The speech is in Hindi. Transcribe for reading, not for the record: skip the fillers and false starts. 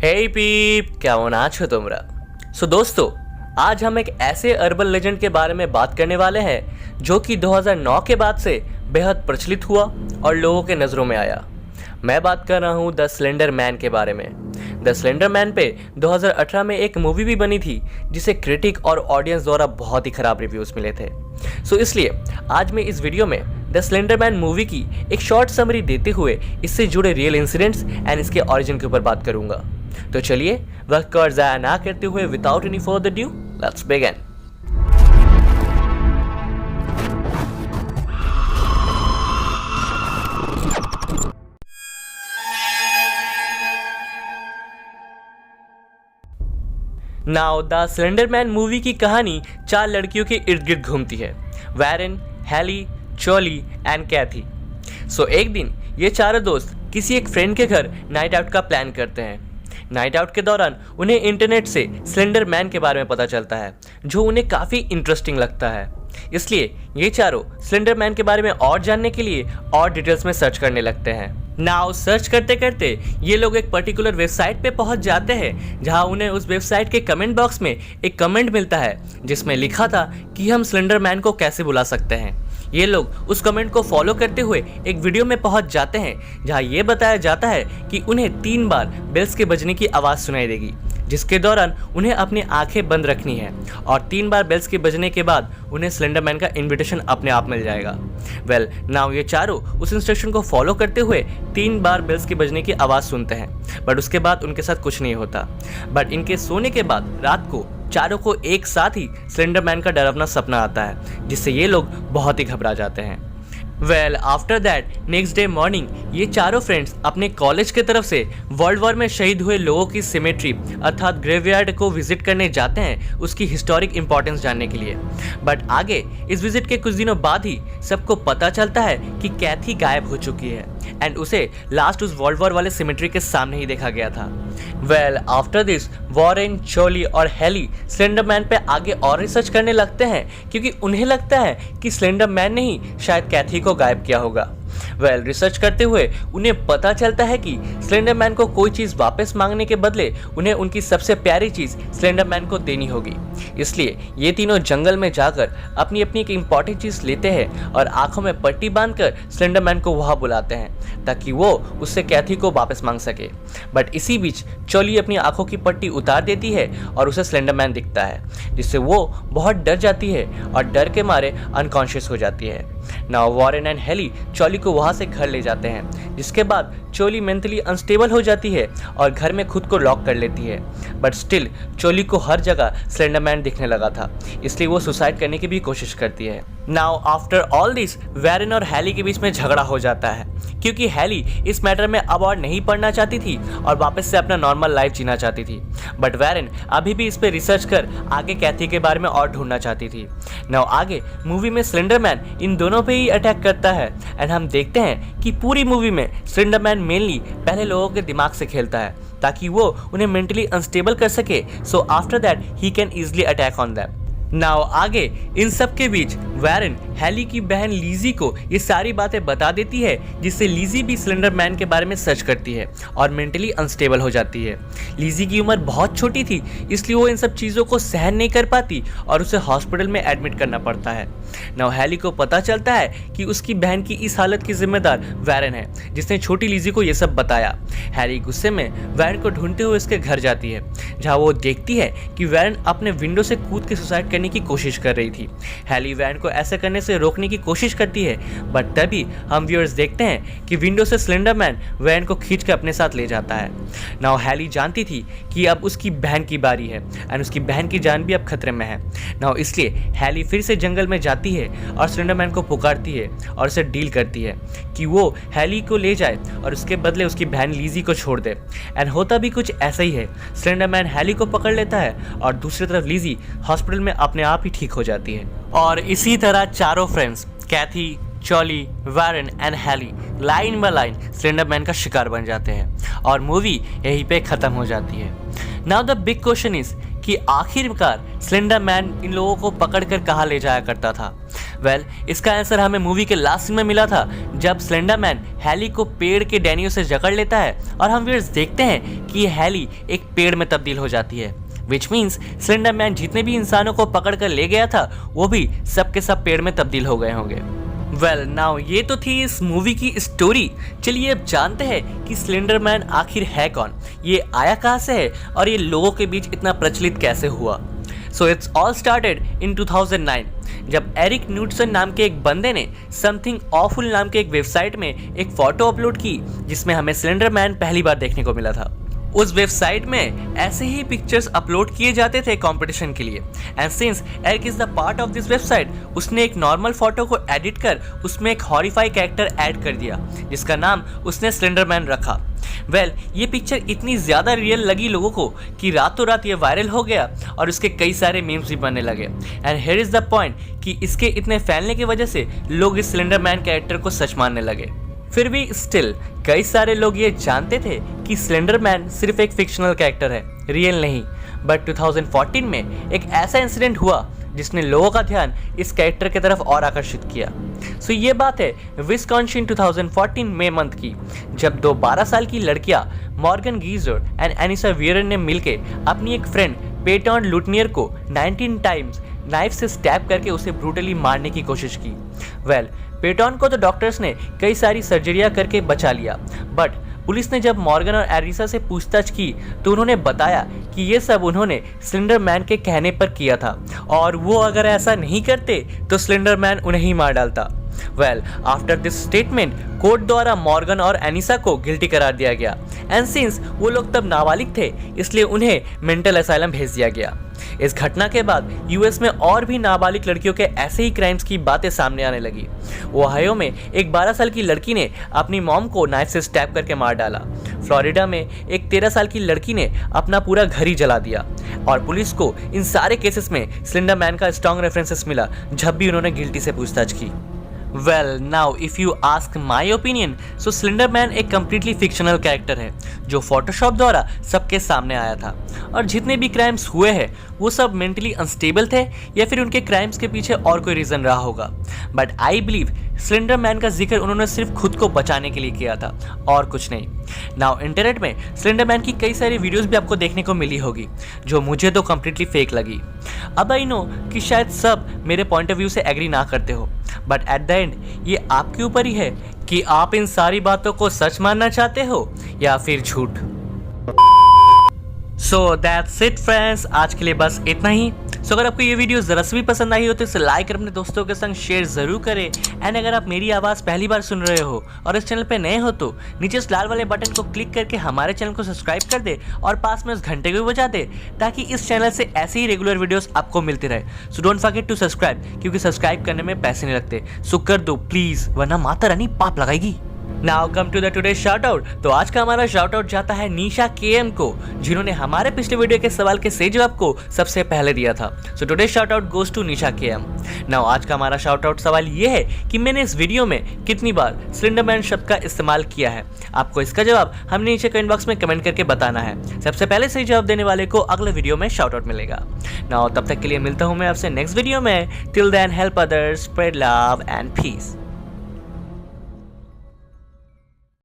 हे पीप, কেমন আছো তোমরা? दोस्तों, आज हम एक ऐसे अर्बन लेजेंड के बारे में बात करने वाले हैं जो कि 2009 के बाद से बेहद प्रचलित हुआ और लोगों के नज़रों में आया। मैं बात कर रहा हूँ द स्लेंडर मैन के बारे में। द स्लेंडर मैन पे 2018 में एक मूवी भी बनी थी जिसे क्रिटिक और ऑडियंस द्वारा बहुत ही ख़राब रिव्यूज़ मिले थे। इसलिए आज मैं इस वीडियो में द स्लेंडर मैन मूवी की एक शॉर्ट समरी देते हुए इससे जुड़े रियल इंसिडेंट्स एंड इसके ओरिजिन के ऊपर बात करूंगा। तो चलिए वक्त को ज़ाया ना करते हुए without any further due let's begin. Now the slender man movie की कहानी 4 लड़कियों के इर्द गिर्द घूमती है, वैरन, हैली, चोली एंड कैथी। एक दिन ये चारों दोस्त किसी एक फ्रेंड के घर नाइट आउट का प्लान करते हैं। नाइट आउट के दौरान उन्हें इंटरनेट से स्लेंडर मैन के बारे में पता चलता है जो उन्हें काफ़ी इंटरेस्टिंग लगता है। इसलिए ये चारों स्लेंडर मैन के बारे में और जानने के लिए और डिटेल्स में सर्च करने लगते हैं। नाउ सर्च करते करते ये लोग एक पर्टिकुलर वेबसाइट पे पहुंच जाते हैं जहां उन्हें उस वेबसाइट के कमेंट बॉक्स में एक कमेंट मिलता है जिसमें लिखा था कि हम स्लेंडर मैन को कैसे बुला सकते हैं। ये लोग उस कमेंट को फॉलो करते हुए एक वीडियो में पहुंच जाते हैं जहां ये बताया जाता है कि उन्हें 3 बार बेल्स के बजने की आवाज़ सुनाई देगी, जिसके दौरान उन्हें अपनी आंखें बंद रखनी है और 3 बार बेल्स के बजने के बाद उन्हें स्लेंडर मैन का इन्विटेशन अपने आप मिल जाएगा। नाउ ये चारों उस इंस्ट्रक्शन को फॉलो करते हुए 3 बार बेल्स के बजने की आवाज़ सुनते हैं, बट उसके बाद उनके साथ कुछ नहीं होता। बट इनके सोने के बाद रात को चारों को एक साथ ही स्लेंडर मैन का डरावना सपना आता है जिससे ये लोग बहुत ही घबरा जाते हैं। After that next day morning ये चारों फ्रेंड्स अपने कॉलेज के तरफ से वर्ल्ड वॉर में शहीद हुए लोगों की सिमेट्री अर्थात ग्रेवयार्ड को विजिट करने जाते हैं उसकी हिस्टोरिक इंपॉर्टेंस जानने के लिए। बट आगे इस विजिट के कुछ दिनों बाद ही सबको पता चलता है कि कैथी गायब हो चुकी है एंड उसे लास्ट उस वर्ल्ड वॉर वाले सिमेट्री के सामने ही देखा गया था। आफ्टर दिस वॉरेन, चोली और हेली स्लेंडर मैन पे आगे और रिसर्च करने लगते हैं क्योंकि उन्हें लगता है कि स्लेंडर मैन ने ही शायद कैथी को गायब किया होगा। रिसर्च करते हुए उन्हें पता चलता है कि स्लेंडर मैन को कोई चीज़ वापस मांगने के बदले उन्हें उनकी सबसे प्यारी चीज़ स्लेंडर मैन को देनी होगी। इसलिए ये तीनों जंगल में जाकर अपनी अपनी एक इम्पॉर्टेंट चीज़ लेते हैं और आंखों में पट्टी बांधकर स्लेंडर मैन को वहाँ बुलाते हैं ताकि वो उससे कैथी को वापस मांग सके। बट इसी बीच चोली अपनी आंखों की पट्टी उतार देती है और उसे स्लेंडर मैन दिखता है जिससे वो बहुत डर जाती है और डर के मारे अनकॉन्शियस हो जाती है। नाउ वॉरेन एंड हेली चोली को वहाँ से घर ले जाते हैं, जिसके बाद चोली मेंटली अनस्टेबल हो जाती है और घर में खुद को लॉक कर लेती है। बट स्टिल चोली को हर जगह स्लेंडर मैन दिखने लगा था, इसलिए वो सुसाइड करने की भी कोशिश करती है। Now after all this Warren और हैली के बीच में झगड़ा हो जाता है क्योंकि हैली इस मैटर में अब और नहीं पढ़ना चाहती थी और वापस से अपना नॉर्मल लाइफ जीना चाहती थी। बट वैरन अभी भी इस पे रिसर्च कर आगे कैथी के बारे में और ढूंढना चाहती थी। नाउ आगे मूवी में स्लेंडर मैन इन दोनों पे ही अटैक करता है एंड हम देखते हैं कि पूरी मूवी में स्लेंडर मैन मेनली पहले लोगों के दिमाग से खेलता है ताकि वो उन्हें मेंटली अनस्टेबल कर सके, so after that he can easily attack on them. Now आगे इन सब के बीच वैरन हैली की बहन लीजी को ये सारी बातें बता देती है जिससे लीजी भी स्लेंडर मैन के बारे में सर्च करती है और मेंटली अनस्टेबल हो जाती है। लीजी की उम्र बहुत छोटी थी इसलिए वो इन सब चीज़ों को सहन नहीं कर पाती और उसे हॉस्पिटल में एडमिट करना पड़ता है। नाउ हैली को पता चलता है कि उसकी बहन की इस हालत की जिम्मेदार वैरन है जिसने छोटी लीजी को ये सब बताया। हैली गुस्से में वैरन को ढूंढते हुए उसके घर जाती है जहाँ वो देखती है कि वैरन अपने विंडो से कूद के सुसाइड करने की कोशिश कर रही थी। हैली वैरन को ऐसा करने से रोकने की कोशिश करती है बट तभी हम व्यूअर्स देखते हैं कि विंडो से स्लेंडर मैन वैरन को खींच कर अपने साथ ले जाता है। नाउ हैली जानती थी कि अब उसकी बहन की बारी है एंड उसकी बहन की जान भी अब खतरे में है। नाउ इसलिए हैली फिर से जंगल में जाती है और स्लेंडर मैन को पुकारती है और उसे डील करती है कि वो हैली को ले जाए और उसके बदले उसकी बहन लीजी को छोड़ दे। एंड होता भी कुछ ऐसा ही है, स्लेंडर मैन हैली को पकड़ लेता है और दूसरी तरफ लीजी हॉस्पिटल में अपने आप ही ठीक हो जाती है। और इसी तरह चारों friends Kathy, Chloe, Warren and Haley line by line Slender Man का शिकार बन जाते हैं और मूवी यहीं पे ख़त्म हो जाती है। Now the big question is कि आखिरकार स्लेंडर मैन इन लोगों को पकड़कर कहाँ ले जाया करता था। इसका आंसर हमें मूवी के लास्ट सीन में मिला था, जब स्लेंडर मैन हैली को पेड़ के डैनियों से जकड़ लेता है और हम व्यूअर्स देखते हैं कि हैली एक पेड़ में तब्दील हो जाती है। विच मीन्स स्लेंडर मैन जितने भी इंसानों को पकड़ कर ले गया था वो भी सब के सब पेड़ में तब्दील हो गए होंगे। नाउ ये तो थी इस मूवी की स्टोरी। चलिए अब जानते हैं कि स्लेंडर मैन आखिर है कौन, ये आया कहाँ से है और ये लोगों के बीच इतना प्रचलित कैसे हुआ। So it's all started in 2009 जब एरिक न्यूटसन नाम के एक बंदे ने समथिंग ऑफुल नाम के एक वेबसाइट में एक फोटो अपलोड की जिसमें हमें स्लेंडर मैन पहली बार देखने को मिला था। उस वेबसाइट में ऐसे ही पिक्चर्स अपलोड किए जाते थे कंपटीशन के लिए, and since Eric is the part of this website, उसने एक नॉर्मल फोटो को एडिट कर उसमें एक हॉरिफाई कैरेक्टर ऐड कर दिया जिसका नाम उसने स्लेंडर मैन रखा। ये पिक्चर इतनी ज़्यादा रियल लगी लोगों को कि रातों रात ये वायरल हो गया और उसके कई सारे मीम्स भी बनने लगे। And here is the point कि इसके इतने फैलने की वजह से लोग इस स्लेंडर मैन कैरेक्टर को सच मानने लगे। फिर भी स्टिल कई सारे लोग ये जानते थे कि स्लेंडर मैन सिर्फ एक फिक्शनल कैरेक्टर है, रियल नहीं। बट 2014 में एक ऐसा इंसिडेंट हुआ जिसने लोगों का ध्यान इस कैरेक्टर की तरफ और आकर्षित किया। सो ये बात है विस्कॉन्सिन 2014 में मंथ की, जब दो 12 साल की लड़कियां मॉर्गन गीजर एंड एनिसा वियरन ने मिलकर अपनी एक फ्रेंड पेटॉन लुटनियर को 19 टाइम्स नाइफ से स्टैब करके उसे ब्रूटली मारने की कोशिश की। पेटॉन को तो डॉक्टर्स ने कई सारी सर्जरियां करके बचा लिया, बट पुलिस ने जब मॉर्गन और एरिसा से पूछताछ की तो उन्होंने बताया कि ये सब उन्होंने स्लेंडर मैन के कहने पर किया था और वो अगर ऐसा नहीं करते तो स्लेंडर मैन उन्हें ही मार डालता। आफ्टर दिस स्टेटमेंट कोर्ट द्वारा मॉर्गन और एनिसा को गिल्टी करार दिया गया, एंड सिंस वो लोग तब नाबालिग थे इसलिए उन्हें मेंटल असाइलम भेज दिया गया। इस घटना के बाद यूएस में और भी नाबालिग लड़कियों के ऐसे ही क्राइम्स की बातें सामने आने लगी। ओहायो में एक 12 साल की लड़की ने अपनी मॉम को नाइफ से स्टैब करके मार डाला। फ्लोरिडा में एक 13 साल की लड़की ने अपना पूरा घर ही जला दिया। और पुलिस को इन सारे केसेस में स्लेंडर मैन का स्ट्रॉन्ग रेफरेंसेस मिला जब भी उन्होंने गिल्टी से पूछताछ की। Now if you ask my opinion, so slender man एक कम्प्लीटली फिक्शनल कैरेक्टर है जो फोटोशॉप द्वारा सबके सामने आया था, और जितने भी क्राइम्स हुए हैं वो सब मेंटली अनस्टेबल थे या फिर उनके क्राइम्स के पीछे और कोई रीज़न रहा होगा। But I believe slender Man का जिक्र उन्होंने सिर्फ खुद को बचाने के लिए किया था और कुछ नहीं। नाउ इंटरनेट में स्लेंडर मैन की कई सारी वीडियोस भी आपको देखने को मिली होगी जो मुझे तो कम्प्लीटली फेक लगी। अब आई नो कि शायद सब मेरे पॉइंट ऑफ व्यू से एग्री ना करते हो, बट एट द एंड ये आपके ऊपर ही है कि आप इन सारी बातों को सच मानना चाहते हो या फिर झूठ। सो दैट्स इट फ्रेंड्स, आज के लिए बस इतना ही। सो अगर आपको ये वीडियो जरा से भी पसंद आई हो तो इसे लाइक और अपने दोस्तों के संग शेयर जरूर करें। एंड अगर आप मेरी आवाज़ पहली बार सुन रहे हो और इस चैनल पे नए हो तो नीचे इस लाल वाले बटन को क्लिक करके हमारे चैनल को सब्सक्राइब कर दे और पास में उस घंटे को भी बजा दे ताकि इस चैनल से ऐसे ही रेगुलर वीडियोस आपको मिलते रहे। So don't forget to subscribe, क्योंकि सब्सक्राइब करने में पैसे नहीं लगते। सो कर दो प्लीज़, वरना माता रानी पाप लगाएगी। Now come to the today shout out. तो आज का हमारा शाउट आउट जाता है निशा केएम को, जिन्होंने हमारे पिछले वीडियो के सवाल के सही जवाब को सबसे पहले दिया था। So today shout out goes to Nisha KM. Now आज का हमारा शाउट आउट सवाल ये है कि मैंने इस वीडियो में कितनी बार स्लेंडर मैन शब्द का इस्तेमाल किया है। आपको इसका जवाब हमने नीचे कमेंट बॉक्स में कमेंट करके बताना है। सबसे पहले सही जवाब देने वाले को अगले वीडियो में शाउट आउट मिलेगा। नाउ तब तक के लिए मिलता हूँ मैं आपसे नेक्स्ट वीडियो में। Till then help others, spread love and piece.